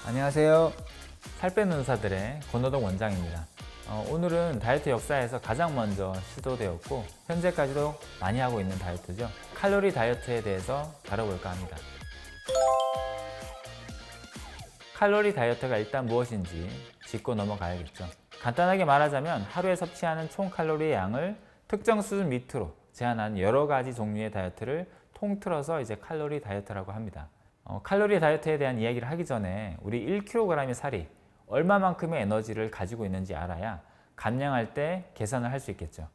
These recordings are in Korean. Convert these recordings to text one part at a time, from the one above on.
안녕하세요. 살 빼는 의사들의 권호동 원장입니다. 오늘은 다이어트 역사에서 가장 먼저 시도되었고 현재까지도 많이 하고 있는 다이어트죠. 칼로리 다이어트에 대해서 다뤄볼까 합니다. 칼로리 다이어트가 일단 무엇인지 짚고 넘어가야겠죠. 간단하게 말하자면 하루에 섭취하는 총 칼로리의 양을 특정 수준 밑으로 제한한 여러 가지 종류의 다이어트를 통틀어서 이제 칼로리 다이어트라고 합니다. 칼로리 다이어트에 대한 이야기를 하기 전에 우리 1kg의 살이 얼마만큼의 에너지를 가지고 있는지 알아야 감량할 때 계산을 할 수 있겠죠.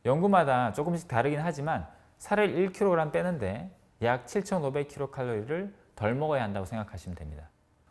연구마다 조금씩 다르긴 하지만 살을 1kg 빼는데 약 7,500kcal를 덜 먹어야 한다고 생각하시면 됩니다.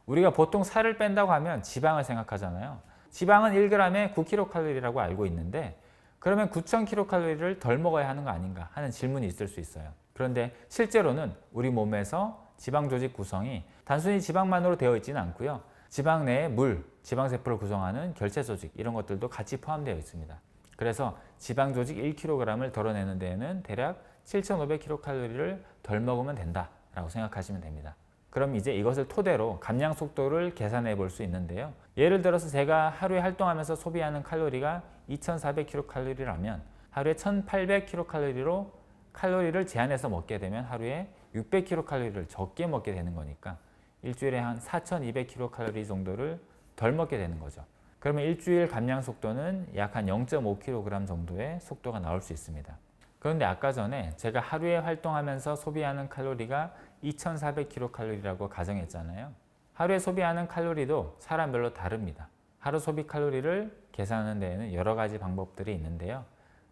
우리가 보통 살을 뺀다고 하면 지방을 생각하잖아요. 지방은 1g에 9kcal라고 알고 있는데 그러면 9,000kcal를 덜 먹어야 하는 거 아닌가 하는 질문이 있을 수 있어요. 그런데 실제로는 우리 몸에서 지방 조직 구성이 단순히 지방만으로 되어 있지는 않고요. 지방 내에 물, 지방세포를 구성하는 결체 조직 이런 것들도 같이 포함되어 있습니다. 그래서 지방 조직 1kg을 덜어내는 데에는 대략 7,500kcal를 덜 먹으면 된다라고 생각하시면 됩니다. 그럼 이제 이것을 토대로 감량 속도를 계산해 볼 수 있는데요. 예를 들어서 제가 하루에 활동하면서 소비하는 칼로리가 2,400kcal라면 하루에 1,800kcal로 칼로리를 제한해서 먹게 되면 하루에 600kcal를 적게 먹게 되는 거니까 일주일에 한 4,200kcal 정도를 덜 먹게 되는 거죠. 그러면 일주일 감량 속도는 약 한 0.5kg 정도의 속도가 나올 수 있습니다. 그런데 아까 전에 제가 하루에 활동하면서 소비하는 칼로리가 2,400kcal라고 가정했잖아요. 하루에 소비하는 칼로리도 사람별로 다릅니다. 하루 소비 칼로리를 계산하는 데에는 여러 가지 방법들이 있는데요.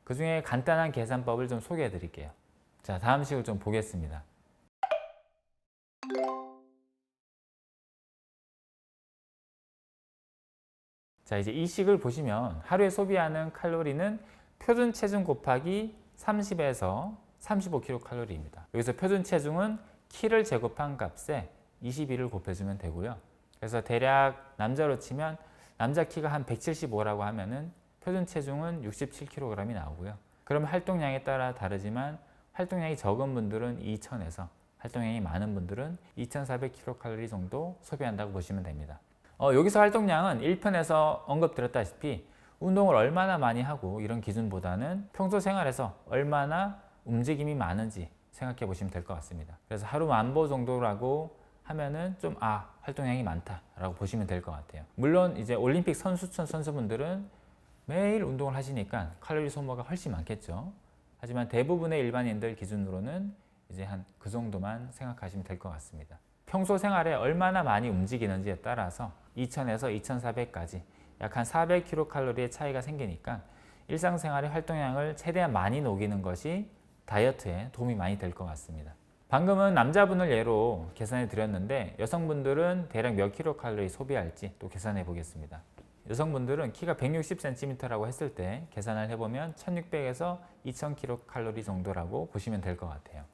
그 중에 간단한 계산법을 좀 소개해 드릴게요. 자, 다음 식을 좀 보겠습니다. 자, 이제 이 식을 보시면 하루에 소비하는 칼로리는 표준 체중 곱하기 30에서 35kcal입니다. 여기서 표준 체중은 키를 제곱한 값에 22를 곱해주면 되고요. 그래서 대략 남자로 치면 남자 키가 한 175라고 하면은 표준 체중은 67kg이 나오고요. 그럼 활동량에 따라 다르지만 활동량이 적은 분들은 2,000에서 활동량이 많은 분들은 2,400kcal 정도 소비한다고 보시면 됩니다. 여기서 활동량은 1편에서 언급드렸다시피 운동을 얼마나 많이 하고 이런 기준보다는 평소 생활에서 얼마나 움직임이 많은지 생각해 보시면 될 것 같습니다. 그래서 하루 10,000보 정도라고 하면은 좀 활동량이 많다라고 보시면 될 것 같아요. 물론 이제 올림픽 선수촌 선수분들은 매일 운동을 하시니까 칼로리 소모가 훨씬 많겠죠. 하지만 대부분의 일반인들 기준으로는 이제 한 그 정도만 생각하시면 될 것 같습니다. 평소 생활에 얼마나 많이 움직이는지에 따라서 2,000에서 2,400까지 약 한 400kcal의 차이가 생기니까 일상생활의 활동량을 최대한 많이 녹이는 것이 다이어트에 도움이 많이 될 것 같습니다. 방금은 남자분을 예로 계산해 드렸는데 여성분들은 대략 몇 kcal 소비할지 또 계산해 보겠습니다. 여성분들은 키가 160cm라고 했을 때 계산을 해보면 1600에서 2000kcal 정도라고 보시면 될 것 같아요.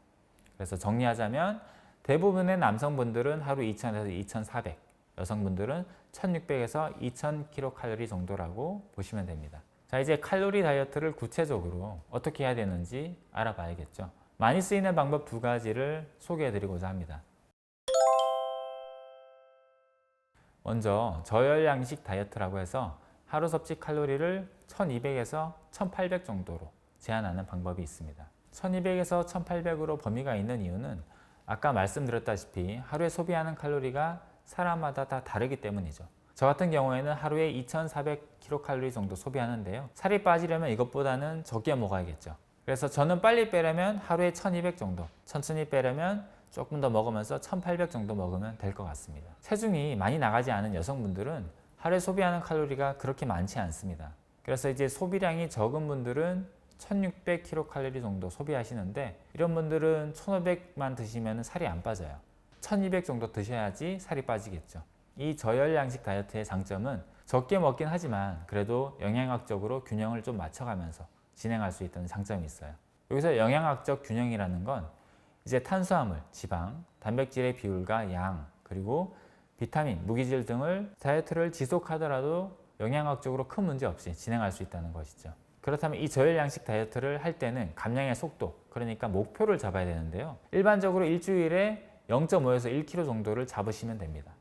그래서 정리하자면 대부분의 남성분들은 하루 2000에서 2400, 여성분들은 1600에서 2000kcal 정도라고 보시면 됩니다. 자, 이제 칼로리 다이어트를 구체적으로 어떻게 해야 되는지 알아봐야겠죠. 많이 쓰이는 방법 두 가지를 소개해 드리고자 합니다. 먼저 저열량식 다이어트라고 해서 하루 섭취 칼로리를 1200에서 1800 정도로 제한하는 방법이 있습니다. 1200에서 1800으로 범위가 있는 이유는 아까 말씀드렸다시피 하루에 소비하는 칼로리가 사람마다 다 다르기 때문이죠. 저 같은 경우에는 하루에 2,400kcal 정도 소비하는데요. 살이 빠지려면 이것보다는 적게 먹어야겠죠. 그래서 저는 빨리 빼려면 하루에 1200 정도, 천천히 빼려면 조금 더 먹으면서 1800 정도 먹으면 될 것 같습니다. 체중이 많이 나가지 않은 여성분들은 하루에 소비하는 칼로리가 그렇게 많지 않습니다. 그래서 이제 소비량이 적은 분들은 1600kcal 정도 소비하시는데 이런 분들은 1500만 드시면 살이 안 빠져요. 1200 정도 드셔야지 살이 빠지겠죠. 이 저열량식 다이어트의 장점은 적게 먹긴 하지만 그래도 영양학적으로 균형을 좀 맞춰가면서 진행할 수 있다는 장점이 있어요. 여기서 영양학적 균형이라는 건 이제 탄수화물, 지방, 단백질의 비율과 양, 그리고 비타민, 무기질 등을 다이어트를 지속하더라도 영양학적으로 큰 문제 없이 진행할 수 있다는 것이죠. 그렇다면 이 저열량식 다이어트를 할 때는 감량의 속도, 그러니까 목표를 잡아야 되는데요. 일반적으로 일주일에 0.5에서 1kg 정도를 잡으시면 됩니다.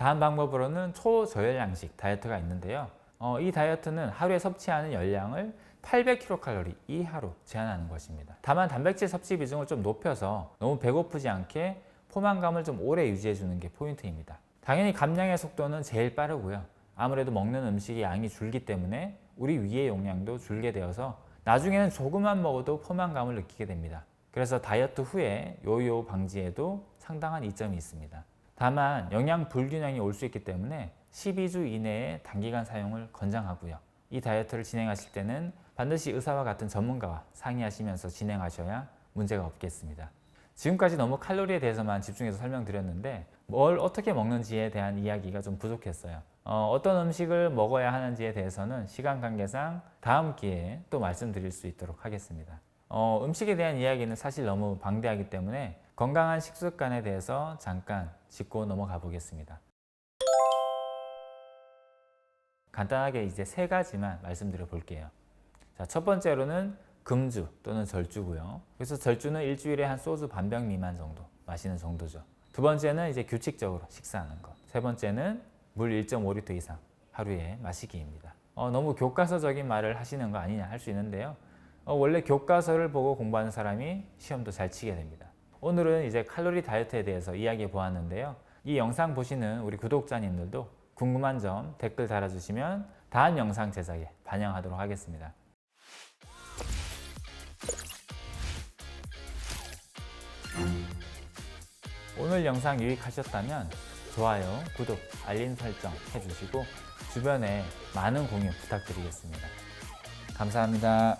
다음 방법으로는 초저열량식 다이어트가 있는데요. 이 다이어트는 하루에 섭취하는 열량을 800kcal 이하로 제한하는 것입니다. 다만 단백질 섭취 비중을 좀 높여서 너무 배고프지 않게 포만감을 좀 오래 유지해 주는 게 포인트입니다. 당연히 감량의 속도는 제일 빠르고요. 아무래도 먹는 음식의 양이 줄기 때문에 우리 위의 용량도 줄게 되어서 나중에는 조금만 먹어도 포만감을 느끼게 됩니다. 그래서 다이어트 후에 요요 방지에도 상당한 이점이 있습니다. 다만 영양 불균형이 올 수 있기 때문에 12주 이내에 단기간 사용을 권장하고요. 이 다이어트를 진행하실 때는 반드시 의사와 같은 전문가와 상의하시면서 진행하셔야 문제가 없겠습니다. 지금까지 너무 칼로리에 대해서만 집중해서 설명드렸는데 뭘 어떻게 먹는지에 대한 이야기가 좀 부족했어요. 어떤 음식을 먹어야 하는지에 대해서는 시간 관계상 다음 기회에 또 말씀드릴 수 있도록 하겠습니다. 음식에 대한 이야기는 사실 너무 방대하기 때문에 건강한 식습관에 대해서 잠깐 짚고 넘어가 보겠습니다. 간단하게 이제 3가지만 말씀드려 볼게요. 자, 첫 번째로는 금주 또는 절주고요. 그래서 절주는 일주일에 한 소주 반병 미만 정도 마시는 정도죠. 두 번째는 이제 규칙적으로 식사하는 것. 세 번째는 물 1.5리터 이상 하루에 마시기입니다. 너무 교과서적인 말을 하시는 거 아니냐 할 수 있는데요. 원래 교과서를 보고 공부하는 사람이 시험도 잘 치게 됩니다. 오늘은 이제 칼로리 다이어트에 대해서 이야기해 보았는데요. 이 영상 보시는 우리 구독자님들도 궁금한 점 댓글 달아주시면 다음 영상 제작에 반영하도록 하겠습니다. 오늘 영상 유익하셨다면 좋아요, 구독, 알림 설정 해주시고 주변에 많은 공유 부탁드리겠습니다. 감사합니다.